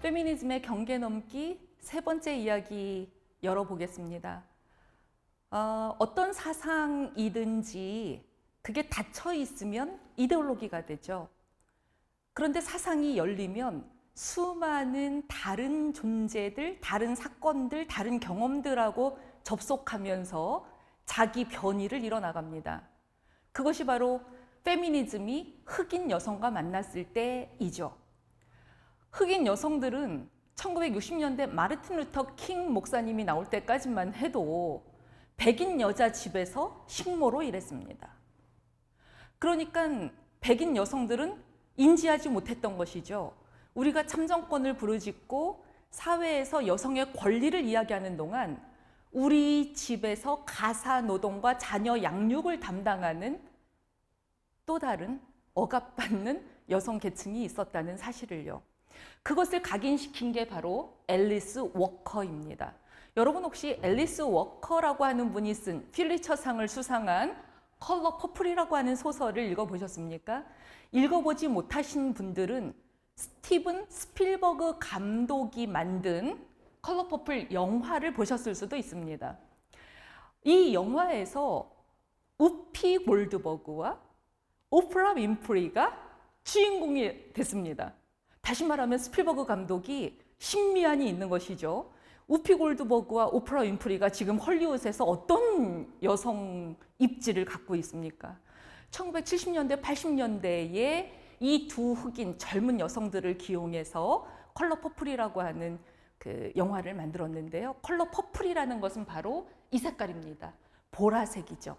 페미니즘의 경계 넘기 세 번째 이야기 열어보겠습니다. 어떤 사상이든지 그게 닫혀 있으면 이데올로기가 되죠. 그런데 사상이 열리면 수많은 다른 존재들, 다른 사건들, 다른 경험들하고 접속하면서 자기 변이를 이뤄나갑니다. 그것이 바로 페미니즘이 흑인 여성과 만났을 때이죠. 흑인 여성들은 1960년대 마르틴 루터 킹 목사님이 나올 때까지만 해도 백인 여자 집에서 식모로 일했습니다. 그러니까 백인 여성들은 인지하지 못했던 것이죠. 우리가 참정권을 부르짖고 사회에서 여성의 권리를 이야기하는 동안 우리 집에서 가사 노동과 자녀 양육을 담당하는 또 다른 억압받는 여성 계층이 있었다는 사실을요. 그것을 각인시킨 게 바로 앨리스 워커입니다. 여러분 혹시 앨리스 워커라고 하는 분이 쓴 필리처상을 수상한 컬러 퍼플이라고 하는 소설을 읽어보셨습니까? 읽어보지 못하신 분들은 스티븐 스필버그 감독이 만든 컬러 퍼플 영화를 보셨을 수도 있습니다. 이 영화에서 우피 골드버그와 오프라 윈프리가 주인공이 됐습니다. 다시 말하면 스필버그 감독이 신미안이 있는 것이죠. 우피 골드버그와 오프라 윈프리가 지금 헐리우드에서 어떤 여성 입지를 갖고 있습니까? 1970년대, 80년대에 이 두 흑인 젊은 여성들을 기용해서 컬러 퍼플이라고 하는 그 영화를 만들었는데요. 컬러 퍼플이라는 것은 바로 이 색깔입니다. 보라색이죠.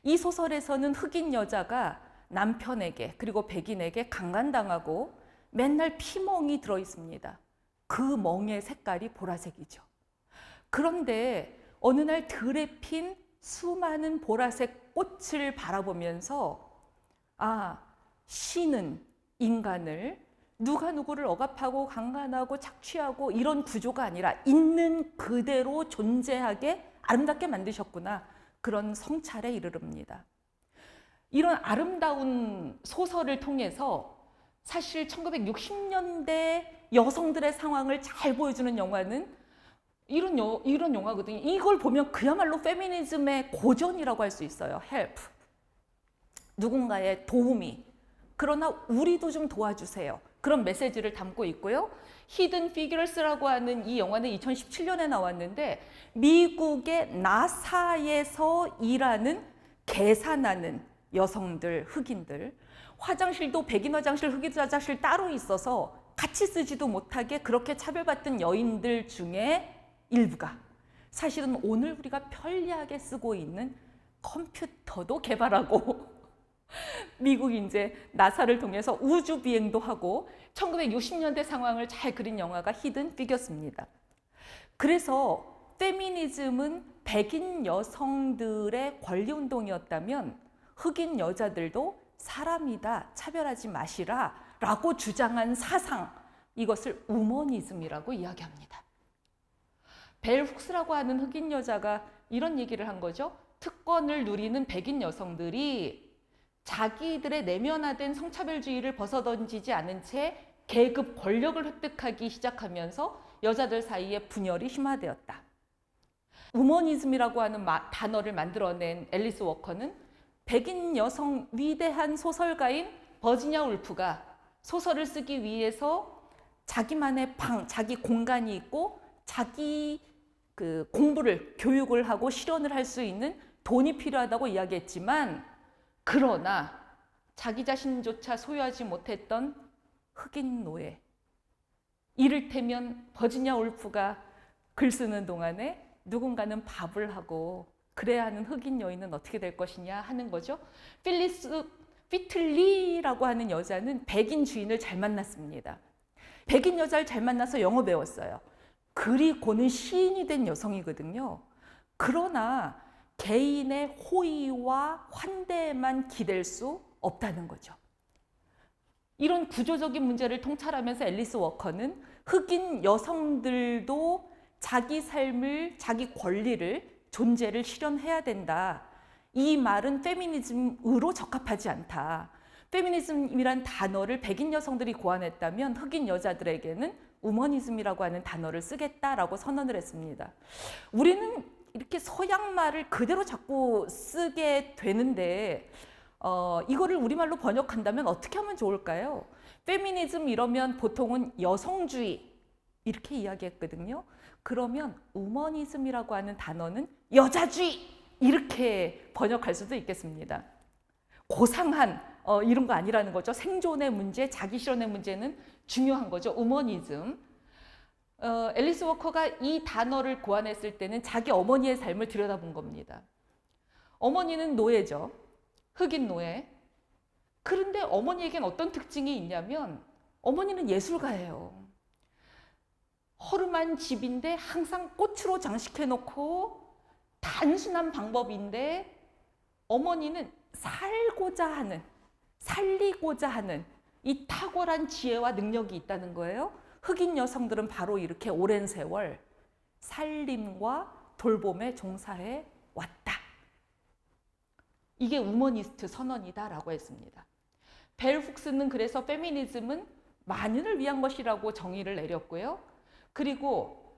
이 소설에서는 흑인 여자가 남편에게 그리고 백인에게 강간당하고 맨날 피멍이 들어 있습니다. 그 멍의 색깔이 보라색이죠. 그런데 어느 날 들에 핀 수많은 보라색 꽃을 바라보면서 신은 인간을 누가 누구를 억압하고 강간하고 착취하고 이런 구조가 아니라 있는 그대로 존재하게 아름답게 만드셨구나. 그런 성찰에 이르릅니다. 이런 아름다운 소설을 통해서 사실 1960년대 여성들의 상황을 잘 보여주는 영화는 이런 영화거든요. 이걸 보면 그야말로 페미니즘의 고전이라고 할 수 있어요. 헬프. 누군가의 도움이. 그러나 우리도 좀 도와주세요. 그런 메시지를 담고 있고요. 히든 피규어스라고 하는 이 영화는 2017년에 나왔는데 미국의 나사에서 일하는 계산하는 여성들, 흑인들, 화장실도 백인 화장실, 흑인 화장실 따로 있어서 같이 쓰지도 못하게 그렇게 차별받던 여인들 중에 일부가 사실은 오늘 우리가 편리하게 쓰고 있는 컴퓨터도 개발하고 미국이 이제 나사를 통해서 우주 비행도 하고 1960년대 상황을 잘 그린 영화가 히든 피규어스입니다. 그래서 페미니즘은 백인 여성들의 권리 운동이었다면 흑인 여자들도 사람이다, 차별하지 마시라 라고 주장한 사상, 이것을 우머니즘이라고 이야기합니다. 벨 훅스라고 하는 흑인 여자가 이런 얘기를 한 거죠. 특권을 누리는 백인 여성들이 자기들의 내면화된 성차별주의를 벗어던지지 않은 채 계급 권력을 획득하기 시작하면서 여자들 사이에 분열이 심화되었다. 우머니즘이라고 하는 단어를 만들어낸 앨리스 워커는 백인 여성 위대한 소설가인 버지니아 울프가 소설을 쓰기 위해서 자기만의 방, 자기 공간이 있고 자기 공부를, 교육을 하고 실현을 할 수 있는 돈이 필요하다고 이야기했지만 그러나 자기 자신조차 소유하지 못했던 흑인 노예, 이를테면 버지니아 울프가 글 쓰는 동안에 누군가는 밥을 하고 그래야 하는 흑인 여인은 어떻게 될 것이냐 하는 거죠. 필리스 피틀리라고 하는 여자는 백인 주인을 잘 만났습니다. 백인 여자를 잘 만나서 영어 배웠어요. 그리고는 시인이 된 여성이거든요. 그러나 개인의 호의와 환대에만 기댈 수 없다는 거죠. 이런 구조적인 문제를 통찰하면서 앨리스 워커는 흑인 여성들도 자기 삶을, 자기 권리를, 존재를 실현해야 된다. 이 말은 페미니즘으로 적합하지 않다. 페미니즘이란 단어를 백인 여성들이 고안했다면 흑인 여자들에게는 우머니즘이라고 하는 단어를 쓰겠다라고 선언을 했습니다. 우리는 이렇게 서양 말을 그대로 자꾸 쓰게 되는데 이거를 우리말로 번역한다면 어떻게 하면 좋을까요? 페미니즘 이러면 보통은 여성주의 이렇게 이야기했거든요. 그러면 우머니즘이라고 하는 단어는 여자주의 이렇게 번역할 수도 있겠습니다. 고상한 이런 거 아니라는 거죠. 생존의 문제, 자기 실현의 문제는 중요한 거죠. 우머니즘. 앨리스 워커가 이 단어를 고안했을 때는 자기 어머니의 삶을 들여다본 겁니다. 어머니는 노예죠. 흑인 노예. 그런데 어머니에겐 어떤 특징이 있냐면 어머니는 예술가예요. 허름한 집인데 항상 꽃으로 장식해놓고 단순한 방법인데 어머니는 살고자 하는, 살리고자 하는 이 탁월한 지혜와 능력이 있다는 거예요. 흑인 여성들은 바로 이렇게 오랜 세월 살림과 돌봄에 종사해 왔다. 이게 우머니스트 선언이다라고 했습니다. 벨 훅스는 그래서 페미니즘은 만인을 위한 것이라고 정의를 내렸고요. 그리고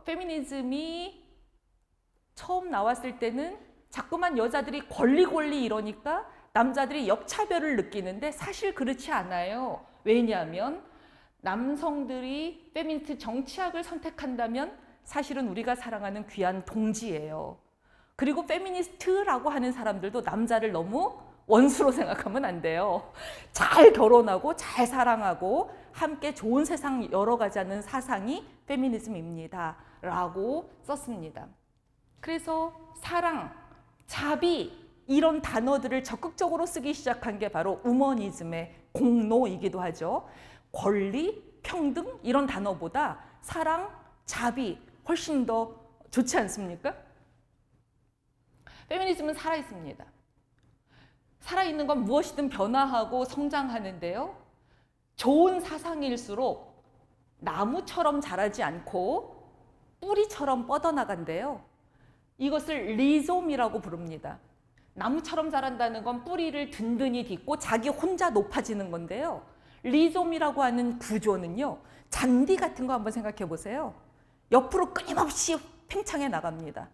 페미니즘이 처음 나왔을 때는 자꾸만 여자들이 권리 이러니까 남자들이 역차별을 느끼는데 사실 그렇지 않아요. 왜냐하면 남성들이 페미니스트 정치학을 선택한다면 사실은 우리가 사랑하는 귀한 동지예요. 그리고 페미니스트라고 하는 사람들도 남자를 너무 원수로 생각하면 안 돼요. 잘 결혼하고 잘 사랑하고 함께 좋은 세상 열어가자는 사상이 페미니즘입니다. 라고 썼습니다. 그래서 사랑, 자비 이런 단어들을 적극적으로 쓰기 시작한 게 바로 우머니즘의 공로이기도 하죠. 권리, 평등 이런 단어보다 사랑, 자비 훨씬 더 좋지 않습니까? 페미니즘은 살아있습니다. 살아있는 건 무엇이든 변화하고 성장하는데요. 좋은 사상일수록 나무처럼 자라지 않고 뿌리처럼 뻗어나간대요. 이것을 리솜이라고 부릅니다. 나무처럼 자란다는 건 뿌리를 든든히 딛고 자기 혼자 높아지는 건데요. 리솜이라고 하는 구조는요. 잔디 같은 거 한번 생각해 보세요. 옆으로 끊임없이 팽창해 나갑니다.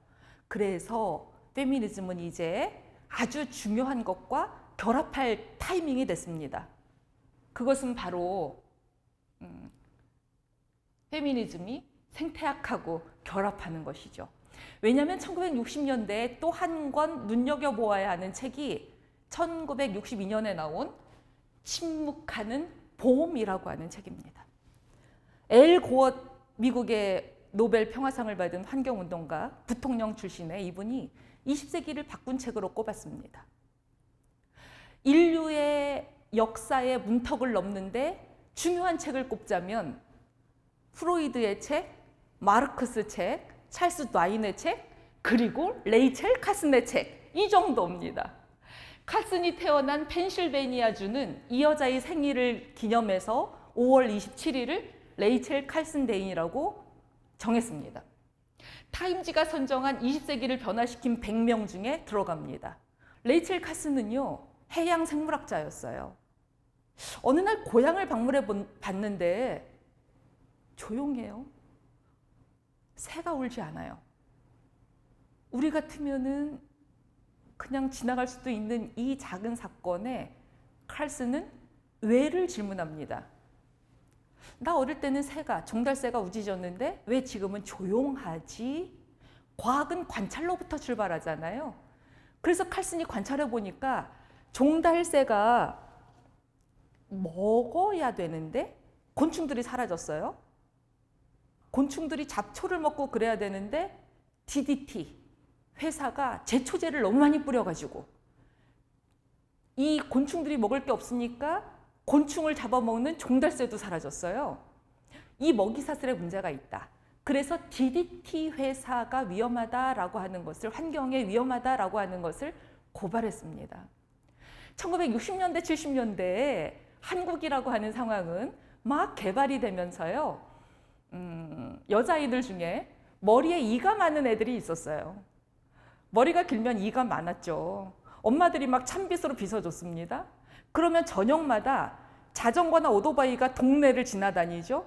그래서 페미니즘은 이제 아주 중요한 것과 결합할 타이밍이 됐습니다. 그것은 바로 페미니즘이 생태학하고 결합하는 것이죠. 왜냐하면 1960년대에 또 한 권 눈여겨보아야 하는 책이 1962년에 나온 침묵하는 봄이라고 하는 책입니다. 엘 고어 미국의 노벨 평화상을 받은 환경운동가, 부통령 출신의 이분이 20세기를 바꾼 책으로 꼽았습니다. 인류의 역사의 문턱을 넘는데 중요한 책을 꼽자면 프로이드의 책, 마르크스 책, 찰스 다윈의 책, 그리고 레이첼 칼슨의 책, 이 정도입니다. 칼슨이 태어난 펜실베니아주는 이 여자의 생일을 기념해서 5월 27일을 레이첼 칼슨 데이라고 정했습니다. 타임지가 선정한 20세기를 변화시킨 100명 중에 들어갑니다. 레이첼 칼슨은요, 해양 생물학자였어요. 어느 날 고향을 방문해 봤는데 조용해요. 새가 울지 않아요. 우리 같으면은 그냥 지나갈 수도 있는 이 작은 사건에 칼슨은 왜를 질문합니다. 나 어릴 때는 새가, 종달새가 우짖었는데 왜 지금은 조용하지? 과학은 관찰로부터 출발하잖아요. 그래서 칼슨이 관찰해 보니까 종달새가 먹어야 되는데 곤충들이 사라졌어요. 곤충들이 잡초를 먹고 그래야 되는데 DDT 회사가 제초제를 너무 많이 뿌려가지고 이 곤충들이 먹을 게 없으니까 곤충을 잡아먹는 종달새도 사라졌어요. 이 먹이사슬에 문제가 있다. 그래서 DDT 회사가 위험하다라고 하는 것을, 환경에 위험하다라고 하는 것을 고발했습니다. 1960년대, 70년대에 한국이라고 하는 상황은 막 개발이 되면서요. 여자아이들 중에 머리에 이가 많은 애들이 있었어요. 머리가 길면 이가 많았죠. 엄마들이 막 찬빗으로 빗어줬습니다. 그러면 저녁마다 자전거나 오토바이가 동네를 지나다니죠.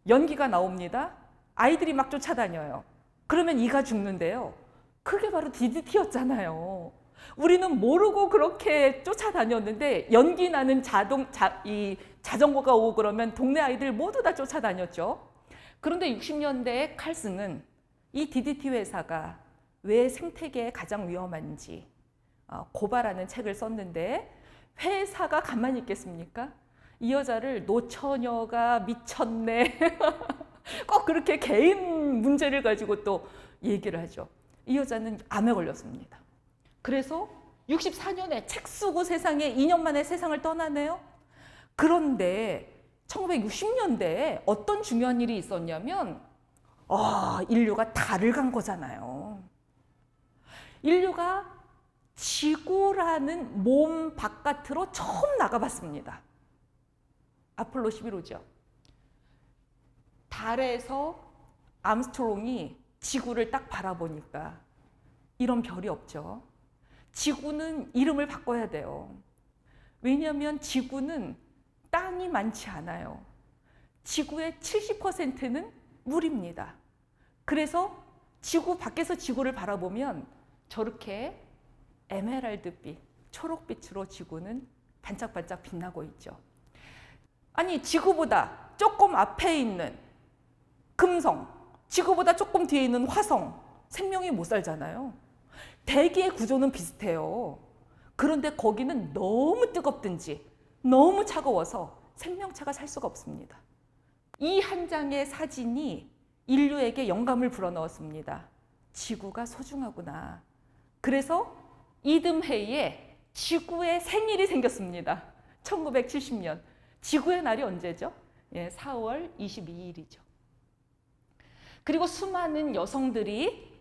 연기가 나옵니다. 아이들이 막 쫓아다녀요. 그러면 이가 죽는데요. 그게 바로 DDT였잖아요. 우리는 모르고 그렇게 쫓아다녔는데 연기 나는 자전거가 오고 그러면 동네 아이들 모두 다 쫓아다녔죠. 그런데 60년대에 칼슨은 이 DDT 회사가 왜 생태계에 가장 위험한지 고발하는 책을 썼는데 회사가 가만히 있겠습니까? 이 여자를 노처녀가 미쳤네. 꼭 그렇게 개인 문제를 가지고 또 얘기를 하죠. 이 여자는 암에 걸렸습니다. 그래서 64년에 책 쓰고 세상에 2년 만에 세상을 떠나네요. 그런데 1960년대에 어떤 중요한 일이 있었냐면 인류가 달을 간 거잖아요. 인류가 지구라는 몸 바깥으로 처음 나가봤습니다. 아폴로 11호죠. 달에서 암스트롱이 지구를 딱 바라보니까 이런 별이 없죠. 지구는 이름을 바꿔야 돼요. 왜냐하면 지구는 땅이 많지 않아요. 지구의 70%는 물입니다. 그래서 지구 밖에서 지구를 바라보면 저렇게 에메랄드빛, 초록빛으로 지구는 반짝반짝 빛나고 있죠. 아니, 지구보다 조금 앞에 있는 금성, 지구보다 조금 뒤에 있는 화성, 생명이 못 살잖아요. 대기의 구조는 비슷해요. 그런데 거기는 너무 뜨겁든지 너무 차가워서 생명체가 살 수가 없습니다. 이 한 장의 사진이 인류에게 영감을 불어넣었습니다. 지구가 소중하구나. 그래서 이듬해에 지구의 생일이 생겼습니다. 1970년. 지구의 날이 언제죠? 4월 22일이죠. 그리고 수많은 여성들이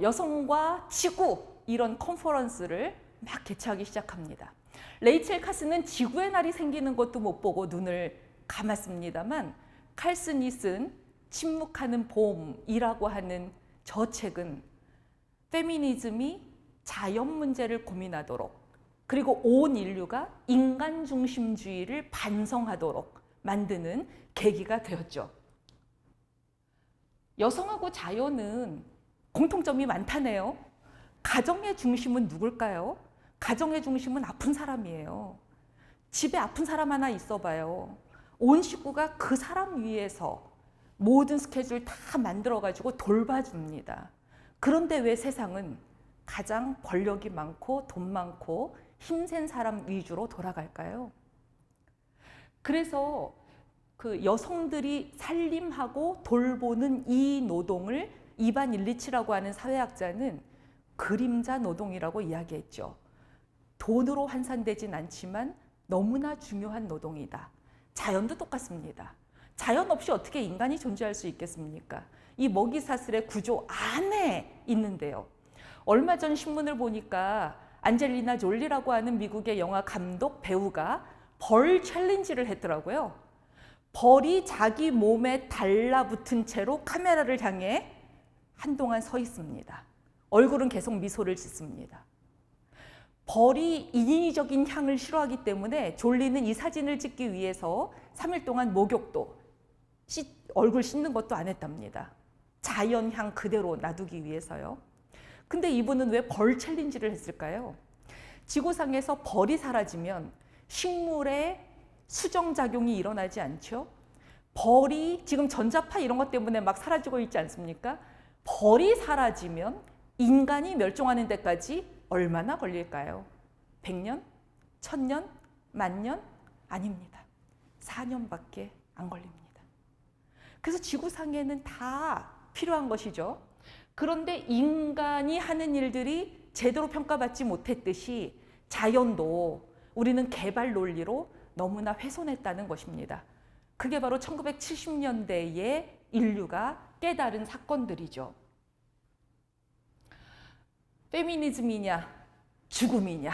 여성과 지구 이런 컨퍼런스를 막 개최하기 시작합니다. 레이첼 카슨은 지구의 날이 생기는 것도 못 보고 눈을 감았습니다만 칼슨이 쓴 침묵하는 봄이라고 하는 저 책은 페미니즘이 자연 문제를 고민하도록 그리고 온 인류가 인간 중심주의를 반성하도록 만드는 계기가 되었죠. 여성하고 자연은 공통점이 많다네요. 가정의 중심은 누굴까요? 가정의 중심은 아픈 사람이에요. 집에 아픈 사람 하나 있어봐요. 온 식구가 그 사람 위해서 모든 스케줄 다 만들어가지고 돌봐줍니다. 그런데 왜 세상은 가장 권력이 많고 돈 많고 힘센 사람 위주로 돌아갈까요? 그래서 그 여성들이 살림하고 돌보는 이 노동을 이반 일리치라고 하는 사회학자는 그림자 노동이라고 이야기했죠. 돈으로 환산되진 않지만 너무나 중요한 노동이다. 자연도 똑같습니다. 자연 없이 어떻게 인간이 존재할 수 있겠습니까? 이 먹이사슬의 구조 안에 있는데요. 얼마 전 신문을 보니까 안젤리나 졸리라고 하는 미국의 영화 감독 배우가 벌 챌린지를 했더라고요. 벌이 자기 몸에 달라붙은 채로 카메라를 향해 한동안 서 있습니다. 얼굴은 계속 미소를 짓습니다. 벌이 인위적인 향을 싫어하기 때문에 졸리는 이 사진을 찍기 위해서 3일 동안 목욕도 얼굴 씻는 것도 안 했답니다. 자연 향 그대로 놔두기 위해서요. 근데 이분은 왜 벌 챌린지를 했을까요? 지구상에서 벌이 사라지면 식물의 수정작용이 일어나지 않죠? 벌이 지금 전자파 이런 것 때문에 막 사라지고 있지 않습니까? 벌이 사라지면 인간이 멸종하는 데까지 얼마나 걸릴까요? 100년? 1000년? 10,000년? 아닙니다. 4년밖에 안 걸립니다. 그래서 지구상에는 다 필요한 것이죠. 그런데 인간이 하는 일들이 제대로 평가받지 못했듯이 자연도 우리는 개발 논리로 너무나 훼손했다는 것입니다. 그게 바로 1970년대에 인류가 깨달은 사건들이죠. 페미니즘이냐 죽음이냐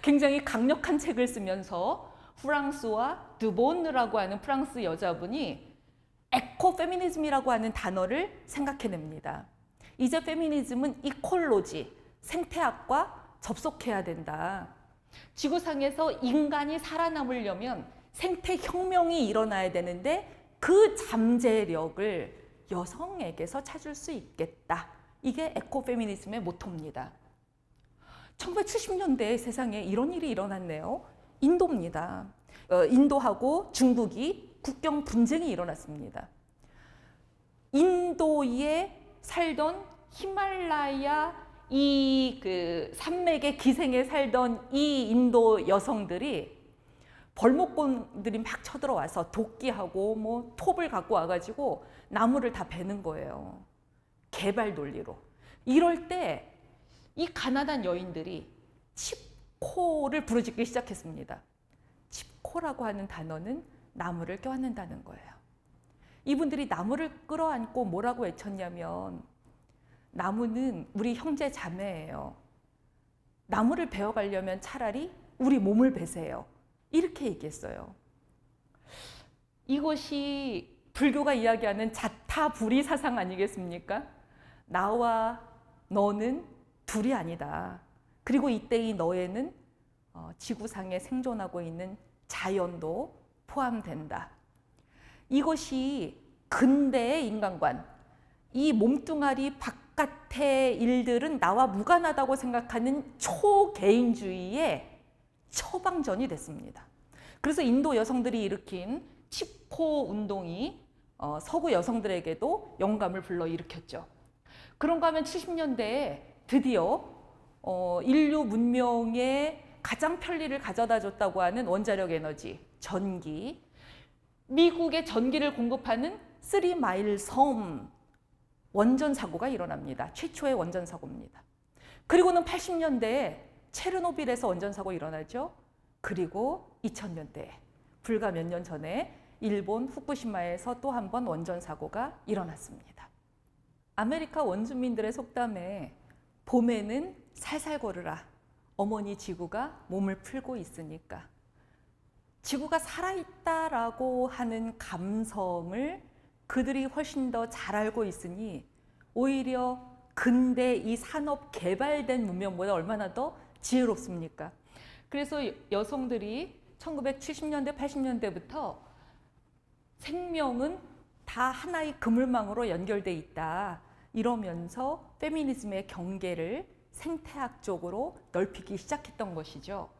굉장히 강력한 책을 쓰면서 프랑스와 듀본느라고 하는 프랑스 여자분이 에코페미니즘이라고 하는 단어를 생각해냅니다. 이제 페미니즘은 이콜로지, 생태학과 접속해야 된다. 지구상에서 인간이 살아남으려면 생태혁명이 일어나야 되는데 그 잠재력을 여성에게서 찾을 수 있겠다. 이게 에코페미니즘의 모토입니다. 1970년대에 세상에 이런 일이 일어났네요. 인도입니다. 인도하고 중국이 국경 분쟁이 일어났습니다. 인도에 살던 히말라야 이 그 산맥의 기생에 살던 이 인도 여성들이 벌목꾼들이 막 쳐들어와서 도끼하고 뭐 톱을 갖고 와가지고 나무를 다 베는 거예요. 개발 논리로. 이럴 때 이 가난한 여인들이 칩코를 부르짖기 시작했습니다. 칩코라고 하는 단어는 나무를 껴안는다는 거예요. 이분들이 나무를 끌어안고 뭐라고 외쳤냐면 나무는 우리 형제 자매예요. 나무를 베어가려면 차라리 우리 몸을 베세요. 이렇게 얘기했어요. 이것이 불교가 이야기하는 자타불이 사상 아니겠습니까? 나와 너는 둘이 아니다. 그리고 이때의 너에는 지구상에 생존하고 있는 자연도 포함된다. 이것이 근대의 인간관, 이 몸뚱아리 바깥의 일들은 나와 무관하다고 생각하는 초개인주의의 처방전이 됐습니다. 그래서 인도 여성들이 일으킨 칩코 운동이 서구 여성들에게도 영감을 불러일으켰죠. 그런가 하면 70년대에 드디어 인류 문명에 가장 편리를 가져다 줬다고 하는 원자력 에너지, 전기, 미국의 전기를 공급하는 3마일 섬 원전 사고가 일어납니다. 최초의 원전 사고입니다. 그리고는 80년대에 체르노빌에서 원전 사고 일어나죠. 그리고 2000년대에 불과 몇 년 전에 일본 후쿠시마에서 또 한 번 원전 사고가 일어났습니다. 아메리카 원주민들의 속담에 봄에는 살살 걸으라. 어머니 지구가 몸을 풀고 있으니까. 지구가 살아있다라고 하는 감성을 그들이 훨씬 더 잘 알고 있으니 오히려 근대 이 산업 개발된 문명보다 얼마나 더 지혜롭습니까? 그래서 여성들이 1970년대, 80년대부터 생명은 다 하나의 그물망으로 연결돼 있다. 이러면서 페미니즘의 경계를 생태학적으로 넓히기 시작했던 것이죠.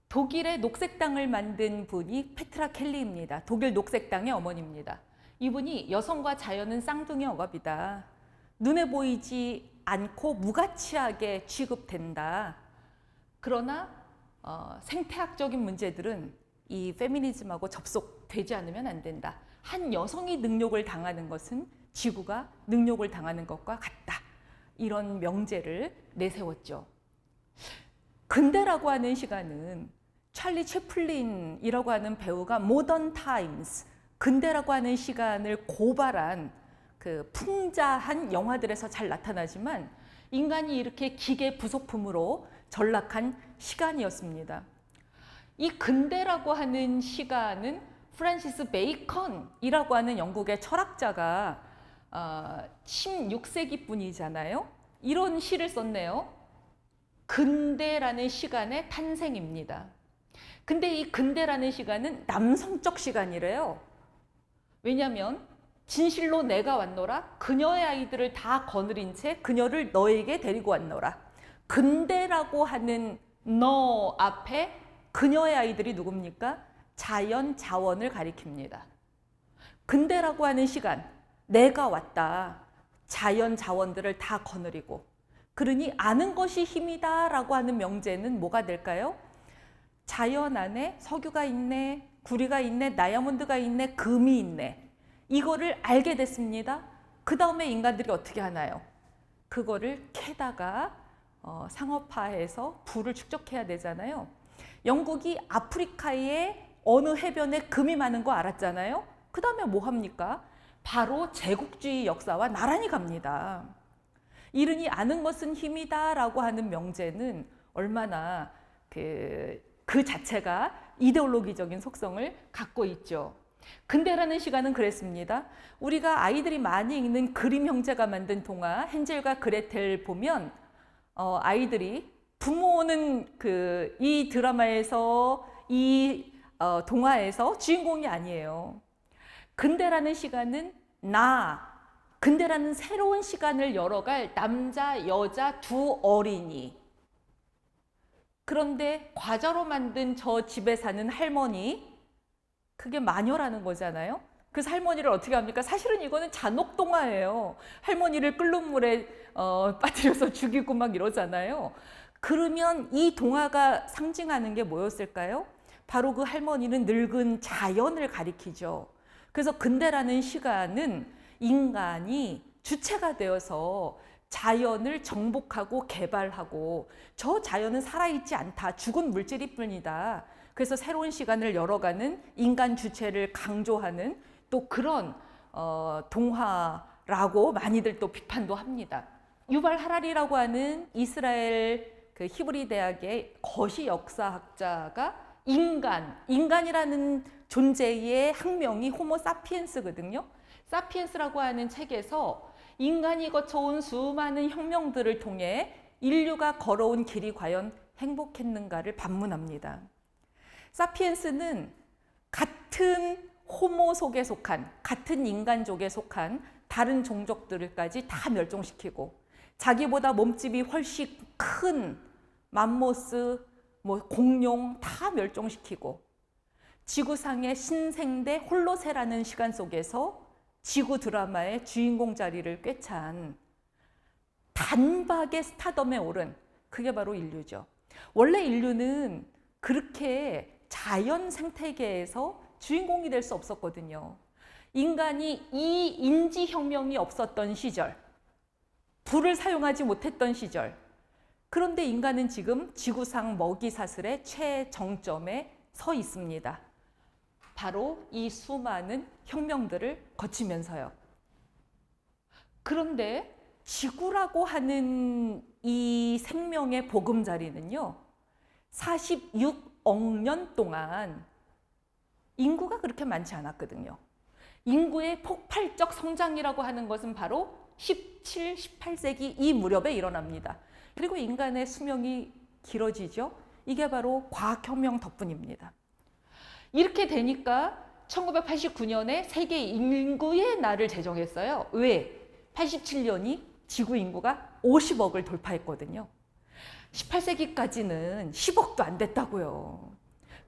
독일의 녹색당을 만든 분이 페트라 켈리입니다. 독일 녹색당의 어머니입니다. 이분이 여성과 자연은 쌍둥이 억압이다. 눈에 보이지 않고 무가치하게 취급된다. 그러나 생태학적인 문제들은 이 페미니즘하고 접속되지 않으면 안 된다. 한 여성이 능욕을 당하는 것은 지구가 능욕을 당하는 것과 같다. 이런 명제를 내세웠죠. 근대라고 하는 시간은 찰리 채플린이라고 하는 배우가 모던 타임스, 근대라고 하는 시간을 고발한 그 풍자한 영화들에서 잘 나타나지만 인간이 이렇게 기계 부속품으로 전락한 시간이었습니다. 이 근대라고 하는 시간은 프란시스 베이컨이라고 하는 영국의 철학자가 16세기 분이잖아요. 이런 시를 썼네요. 근대라는 시간의 탄생입니다. 근데 이 근대라는 시간은 남성적 시간이래요. 왜냐하면 진실로 내가 왔노라. 그녀의 아이들을 다 거느린 채 그녀를 너에게 데리고 왔노라. 근대라고 하는 너 앞에 그녀의 아이들이 누굽니까? 자연 자원을 가리킵니다. 근대라고 하는 시간, 내가 왔다. 자연 자원들을 다 거느리고. 그러니 아는 것이 힘이다 라고 하는 명제는 뭐가 될까요? 자연 안에 석유가 있네, 구리가 있네, 다이아몬드가 있네, 금이 있네. 이거를 알게 됐습니다. 그 다음에 인간들이 어떻게 하나요? 그거를 캐다가 상업화해서 부를 축적해야 되잖아요. 영국이 아프리카의 어느 해변에 금이 많은 거 알았잖아요. 그 다음에 뭐 합니까? 바로 제국주의 역사와 나란히 갑니다. 이르니 아는 것은 힘이다 라고 하는 명제는 얼마나 그 자체가 이데올로기적인 속성을 갖고 있죠. 근대라는 시간은 그랬습니다. 우리가 아이들이 많이 읽는 그림 형제가 만든 동화 헨젤과 그레텔 보면 아이들이 부모는 이 드라마에서 이 동화에서 주인공이 아니에요. 근대라는 시간은 근대라는 새로운 시간을 열어갈 남자, 여자 두 어린이. 그런데 과자로 만든 저 집에 사는 할머니, 그게 마녀라는 거잖아요. 그래서 할머니를 어떻게 합니까? 사실은 이거는 잔혹동화예요. 할머니를 끓는 물에 빠뜨려서 죽이고 막 이러잖아요. 그러면 이 동화가 상징하는 게 뭐였을까요? 바로 그 할머니는 늙은 자연을 가리키죠. 그래서 근대라는 시간은 인간이 주체가 되어서 자연을 정복하고 개발하고 저 자연은 살아있지 않다. 죽은 물질일 뿐이다. 그래서 새로운 시간을 열어가는 인간 주체를 강조하는 또 그런 동화라고 많이들 또 비판도 합니다. 유발 하라리라고 하는 이스라엘 그 히브리 대학의 거시 역사학자가 인간이라는 존재의 학명이 호모 사피엔스거든요. 사피엔스라고 하는 책에서 인간이 거쳐온 수많은 혁명들을 통해 인류가 걸어온 길이 과연 행복했는가를 반문합니다. 사피엔스는 같은 호모 속에 속한, 같은 인간족에 속한 다른 종족들까지 다 멸종시키고 자기보다 몸집이 훨씬 큰 맘모스, 공룡 다 멸종시키고 지구상의 신생대 홀로세라는 시간 속에서 지구 드라마의 주인공 자리를 꿰찬 단박에 스타덤에 오른 그게 바로 인류죠. 원래 인류는 그렇게 자연 생태계에서 주인공이 될 수 없었거든요. 인간이 이 인지혁명이 없었던 시절, 불을 사용하지 못했던 시절, 그런데 인간은 지금 지구상 먹이사슬의 최정점에 서 있습니다. 바로 이 수많은 혁명들을 거치면서요. 그런데 지구라고 하는 이 생명의 보금자리는요, 46억 년 동안 인구가 그렇게 많지 않았거든요. 인구의 폭발적 성장이라고 하는 것은 바로 17, 18세기 이 무렵에 일어납니다. 그리고 인간의 수명이 길어지죠. 이게 바로 과학혁명 덕분입니다. 이렇게 되니까 1989년에 세계 인구의 날을 제정했어요. 왜? 87년이 지구 인구가 50억을 돌파했거든요. 18세기까지는 10억도 안 됐다고요.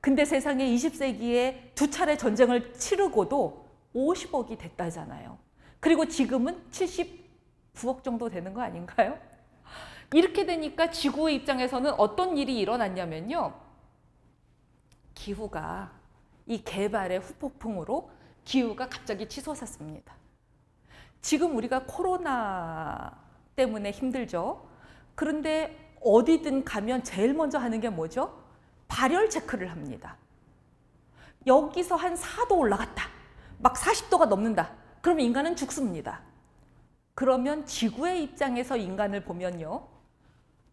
근데 세상에 20세기에 두 차례 전쟁을 치르고도 50억이 됐다잖아요. 그리고 지금은 79억 정도 되는 거 아닌가요? 이렇게 되니까 지구의 입장에서는 어떤 일이 일어났냐면요. 기후가 이 개발의 후폭풍으로 기후가 갑자기 치솟았습니다. 지금 우리가 코로나 때문에 힘들죠. 그런데 어디든 가면 제일 먼저 하는 게 뭐죠? 발열 체크를 합니다. 여기서 한 4도 올라갔다. 막 40도가 넘는다. 그럼 인간은 죽습니다. 그러면 지구의 입장에서 인간을 보면요.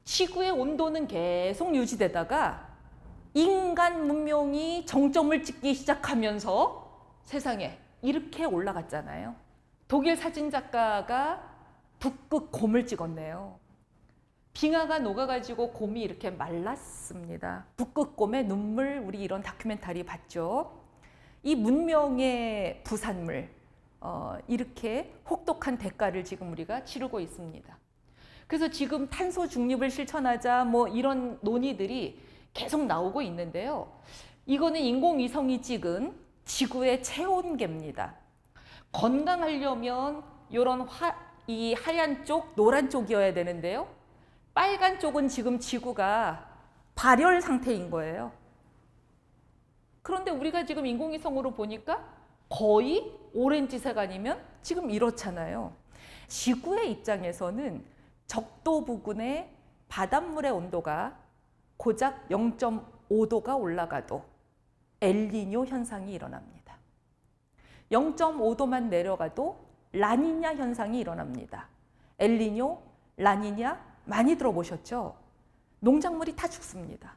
지구의 온도는 계속 유지되다가 인간 문명이 정점을 찍기 시작하면서 세상에 이렇게 올라갔잖아요. 독일 사진작가가 북극 곰을 찍었네요. 빙하가 녹아가지고 곰이 이렇게 말랐습니다. 북극곰의 눈물, 우리 이런 다큐멘터리 봤죠. 이 문명의 부산물, 이렇게 혹독한 대가를 지금 우리가 치르고 있습니다. 그래서 지금 탄소 중립을 실천하자 이런 논의들이 계속 나오고 있는데요. 이거는 인공위성이 찍은 지구의 체온계입니다. 건강하려면 이런 이 하얀 쪽, 노란 쪽이어야 되는데요. 빨간 쪽은 지금 지구가 발열 상태인 거예요. 그런데 우리가 지금 인공위성으로 보니까 거의 오렌지색 아니면 지금 이렇잖아요. 지구의 입장에서는 적도 부근의 바닷물의 온도가 고작 0.5도가 올라가도 엘니뇨 현상이 일어납니다. 0.5도만 내려가도 라니냐 현상이 일어납니다. 엘니뇨, 라니냐 많이 들어보셨죠? 농작물이 다 죽습니다.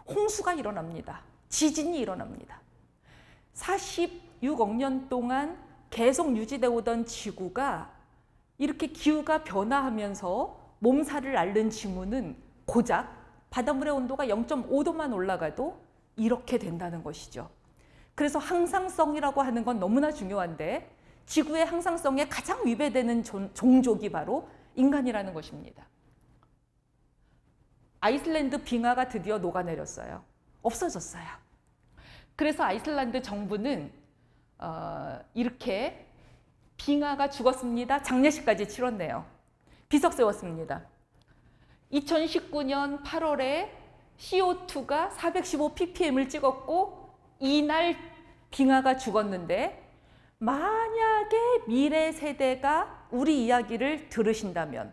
홍수가 일어납니다. 지진이 일어납니다. 46억 년 동안 계속 유지되어 오던 지구가 이렇게 기후가 변화하면서 몸살을 앓는 징후는 고작 바닷물의 온도가 0.5도만 올라가도 이렇게 된다는 것이죠. 그래서 항상성이라고 하는 건 너무나 중요한데 지구의 항상성에 가장 위배되는 종족이 바로 인간이라는 것입니다. 아이슬란드 빙하가 드디어 녹아내렸어요. 없어졌어요. 그래서 아이슬란드 정부는 이렇게 빙하가 죽었습니다. 장례식까지 치렀네요. 비석 세웠습니다. 2019년 8월에 CO2가 415ppm을 찍었고 이날 빙하가 죽었는데 만약에 미래 세대가 우리 이야기를 들으신다면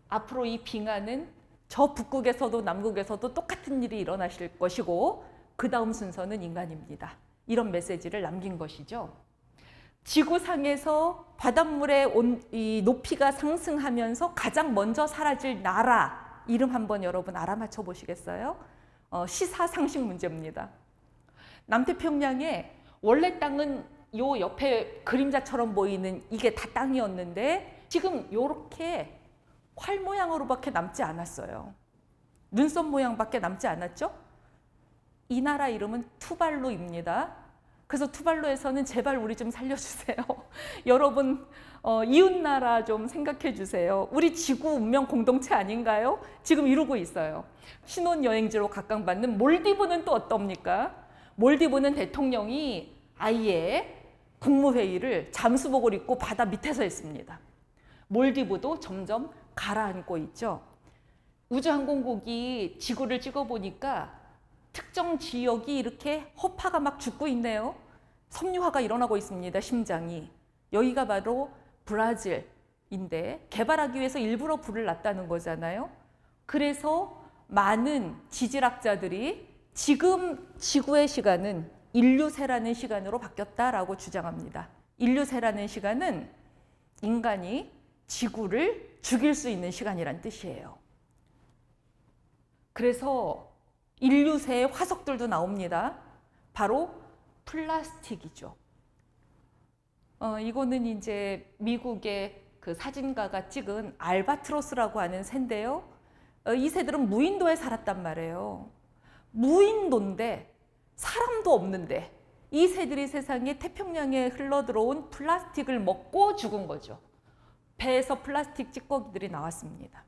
앞으로 이 빙하는 저 북극에서도 남극에서도 똑같은 일이 일어나실 것이고 그 다음 순서는 인간입니다. 이런 메시지를 남긴 것이죠. 지구상에서 바닷물의 이 높이가 상승하면서 가장 먼저 사라질 나라 이름 한번 여러분 알아맞혀 보시겠어요? 시사상식 문제입니다. 남태평양에 원래 땅은 요 옆에 그림자처럼 보이는 이게 다 땅이었는데 지금 요렇게 활 모양으로밖에 남지 않았어요. 눈썹 모양밖에 남지 않았죠? 이 나라 이름은 투발루입니다. 그래서 투발루에서는 제발 우리 좀 살려주세요. 여러분 이웃나라 좀 생각해 주세요. 우리 지구 운명 공동체 아닌가요? 지금 이러고 있어요. 신혼여행지로 각광받는 몰디브는 또 어떻습니까? 몰디브는 대통령이 아예 국무회의를 잠수복을 입고 바다 밑에서 했습니다. 몰디브도 점점 가라앉고 있죠. 우주항공국이 지구를 찍어보니까 특정 지역이 이렇게 허파가 막 죽고 있네요. 섬유화가 일어나고 있습니다. 심장이. 여기가 바로 브라질인데 개발하기 위해서 일부러 불을 놨다는 거잖아요. 그래서 많은 지질학자들이 지금 지구의 시간은 인류세라는 시간으로 바뀌었다라고 주장합니다. 인류세라는 시간은 인간이 지구를 죽일 수 있는 시간이란 뜻이에요. 그래서 인류세의 화석들도 나옵니다. 바로 플라스틱이죠. 이거는 이제 미국의 그 사진가가 찍은 알바트로스라고 하는 새인데요. 이 새들은 무인도에 살았단 말이에요. 무인도인데 사람도 없는데 이 새들이 세상에 태평양에 흘러들어온 플라스틱을 먹고 죽은 거죠. 배에서 플라스틱 찌꺼기들이 나왔습니다.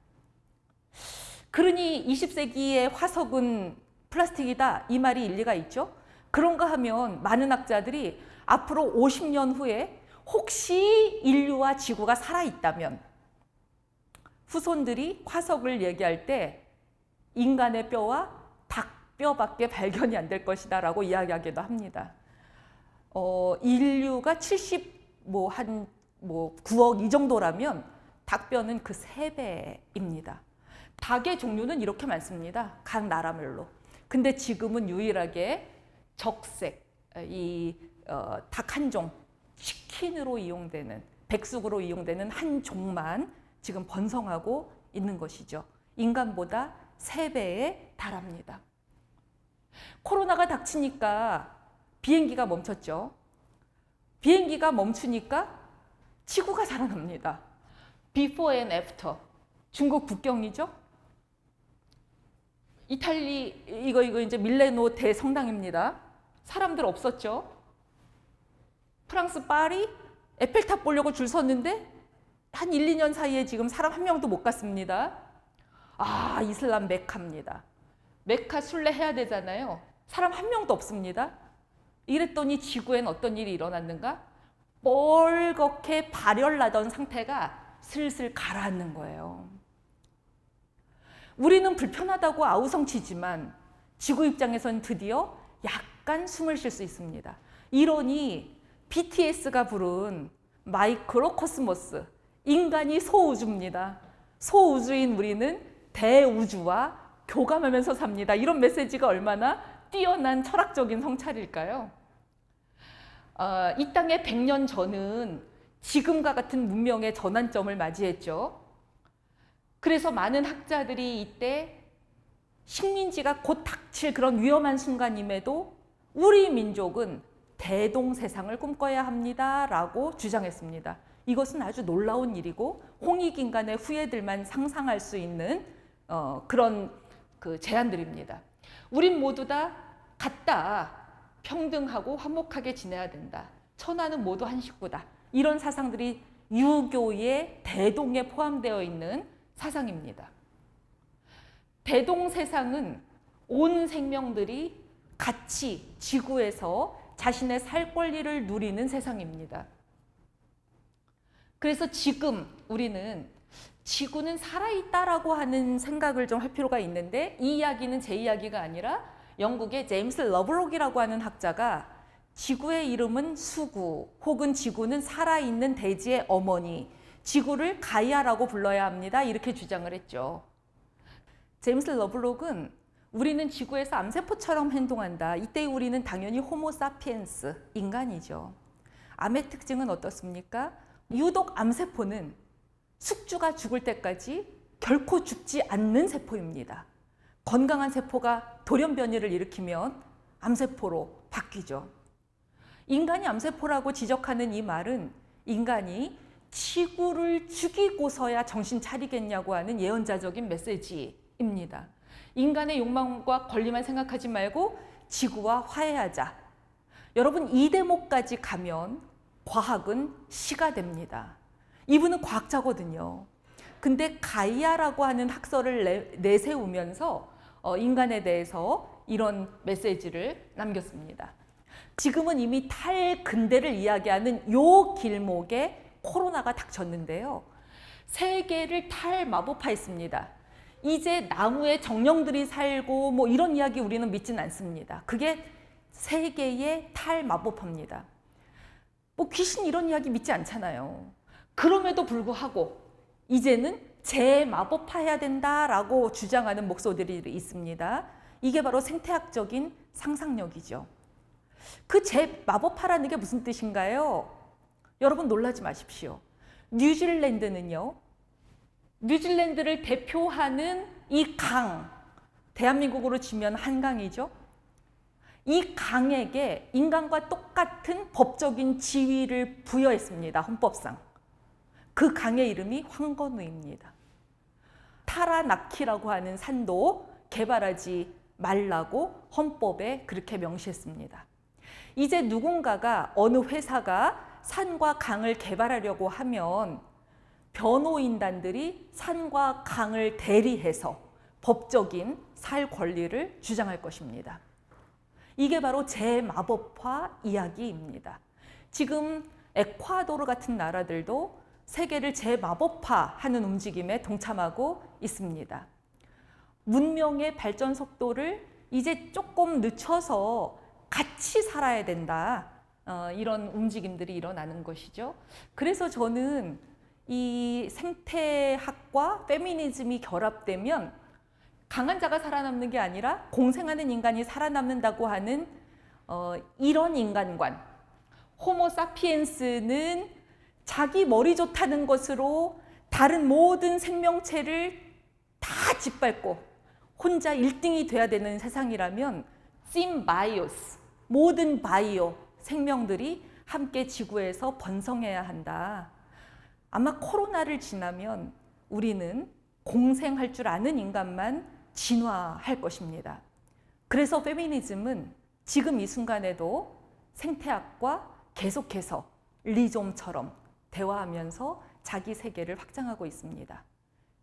그러니 20세기의 화석은 플라스틱이다 이 말이 일리가 있죠. 그런가 하면 많은 학자들이 앞으로 50년 후에 혹시 인류와 지구가 살아있다면 후손들이 화석을 얘기할 때 인간의 뼈와 닭뼈밖에 발견이 안 될 것이다 라고 이야기하기도 합니다. 인류가 9억 이 정도라면 닭뼈는 그 3배입니다. 닭의 종류는 이렇게 많습니다. 각 나라별로. 근데 지금은 유일하게 적색, 닭 한 종, 치킨으로 이용되는, 백숙으로 이용되는 한 종만 지금 번성하고 있는 것이죠. 인간보다 3배에 달합니다. 코로나가 닥치니까 비행기가 멈췄죠. 비행기가 멈추니까 지구가 살아납니다. Before and after. 중국 북경이죠. 이탈리 이거 이제 밀레노 대성당입니다. 사람들 없었죠. 프랑스 파리 에펠탑 보려고 줄 섰는데 한 1, 2년 사이에 지금 사람 한 명도 못 갔습니다. 이슬람 메카입니다. 메카 순례 해야 되잖아요. 사람 한 명도 없습니다. 이랬더니 지구엔 어떤 일이 일어났는가? 뻘겋게 발열나던 상태가 슬슬 가라앉는 거예요. 우리는 불편하다고 아우성치지만 지구 입장에선 드디어 약간 숨을 쉴 수 있습니다. 이러니 BTS가 부른 마이크로코스모스, 인간이 소우주입니다. 소우주인 우리는 대우주와 교감하면서 삽니다. 이런 메시지가 얼마나 뛰어난 철학적인 성찰일까요? 이 땅에 100년 전은 지금과 같은 문명의 전환점을 맞이했죠. 그래서 많은 학자들이 이때 식민지가 곧 닥칠 그런 위험한 순간임에도 우리 민족은 대동세상을 꿈꿔야 합니다라고 주장했습니다. 이것은 아주 놀라운 일이고 홍익인간의 후예들만 상상할 수 있는 그런 제안들입니다. 우린 모두 다 같다. 평등하고 화목하게 지내야 된다. 천하는 모두 한 식구다. 이런 사상들이 유교의 대동에 포함되어 있는 사상입니다. 대동 세상은 온 생명들이 같이 지구에서 자신의 살 권리를 누리는 세상입니다. 그래서 지금 우리는 지구는 살아있다라고 하는 생각을 좀 할 필요가 있는데, 이 이야기는 제 이야기가 아니라 영국의 제임스 러브록이라고 하는 학자가 지구의 이름은 수구, 혹은 지구는 살아있는 대지의 어머니, 지구를 가이아라고 불러야 합니다. 이렇게 주장을 했죠. 제임스 러브록은 우리는 지구에서 암세포처럼 행동한다. 이때 우리는 당연히 호모 사피엔스, 인간이죠. 암의 특징은 어떻습니까? 유독 암세포는 숙주가 죽을 때까지 결코 죽지 않는 세포입니다. 건강한 세포가 돌연변이를 일으키면 암세포로 바뀌죠. 인간이 암세포라고 지적하는 이 말은 인간이 지구를 죽이고서야 정신 차리겠냐고 하는 예언자적인 메시지입니다. 인간의 욕망과 권리만 생각하지 말고 지구와 화해하자. 여러분, 이 대목까지 가면 과학은 시가 됩니다. 이분은 과학자거든요. 근데 가이아라고 하는 학설을 내세우면서 인간에 대해서 이런 메시지를 남겼습니다. 지금은 이미 탈근대를 이야기하는 요 길목에 코로나가 닥쳤는데요. 세계를 탈마법화했습니다. 이제 나무에 정령들이 살고 뭐 이런 이야기 우리는 믿진 않습니다. 그게 세계의 탈마법화입니다. 뭐 귀신 이런 이야기 믿지 않잖아요. 그럼에도 불구하고 이제는 재마법화해야 된다라고 주장하는 목소리들이 있습니다. 이게 바로 생태학적인 상상력이죠. 그 재마법화라는 게 무슨 뜻인가요? 여러분 놀라지 마십시오. 뉴질랜드는요, 뉴질랜드를 대표하는 이 강, 대한민국으로 치면 한강이죠. 이 강에게 인간과 똑같은 법적인 지위를 부여했습니다. 헌법상. 그 강의 이름이 황건우입니다. 타라나키라고 하는 산도 개발하지 말라고 헌법에 그렇게 명시했습니다. 이제 누군가가, 어느 회사가 산과 강을 개발하려고 하면 변호인단들이 산과 강을 대리해서 법적인 살 권리를 주장할 것입니다. 이게 바로 재마법화 이야기입니다. 지금 에콰도르 같은 나라들도 세계를 재마법화하는 움직임에 동참하고 있습니다. 문명의 발전 속도를 이제 조금 늦춰서 같이 살아야 된다. 이런 움직임들이 일어나는 것이죠. 그래서 저는 이 생태학과 페미니즘이 결합되면 강한 자가 살아남는 게 아니라 공생하는 인간이 살아남는다고 하는 이런 인간관. 호모 사피엔스는 자기 머리 좋다는 것으로 다른 모든 생명체를 다 짓밟고 혼자 1등이 돼야 되는 세상이라면 심바이오스, 모든 바이오 생명들이 함께 지구에서 번성해야 한다. 아마 코로나를 지나면 우리는 공생할 줄 아는 인간만 진화할 것입니다. 그래서 페미니즘은 지금 이 순간에도 생태학과 계속해서 리좀처럼 대화하면서 자기 세계를 확장하고 있습니다.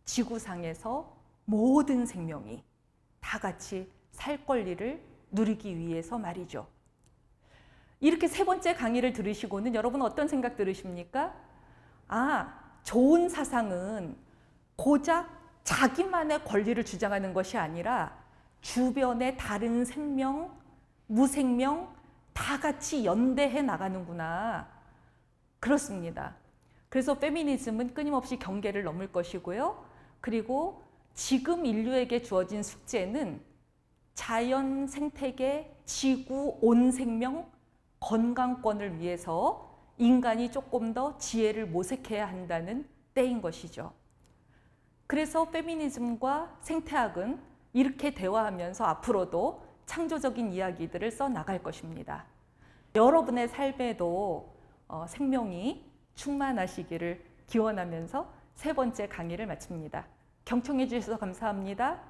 지구상에서 모든 생명이 다 같이 살 권리를 누리기 위해서 말이죠. 이렇게 세 번째 강의를 들으시고는 여러분 어떤 생각 들으십니까? 아, 좋은 사상은 고작 자기만의 권리를 주장하는 것이 아니라 주변의 다른 생명, 무생명 다 같이 연대해 나가는구나. 그렇습니다. 그래서 페미니즘은 끊임없이 경계를 넘을 것이고요. 그리고 지금 인류에게 주어진 숙제는 자연, 생태계, 지구, 온 생명, 건강권을 위해서 인간이 조금 더 지혜를 모색해야 한다는 때인 것이죠. 그래서 페미니즘과 생태학은 이렇게 대화하면서 앞으로도 창조적인 이야기들을 써나갈 것입니다. 여러분의 삶에도 생명이 충만하시기를 기원하면서 세 번째 강의를 마칩니다. 경청해 주셔서 감사합니다.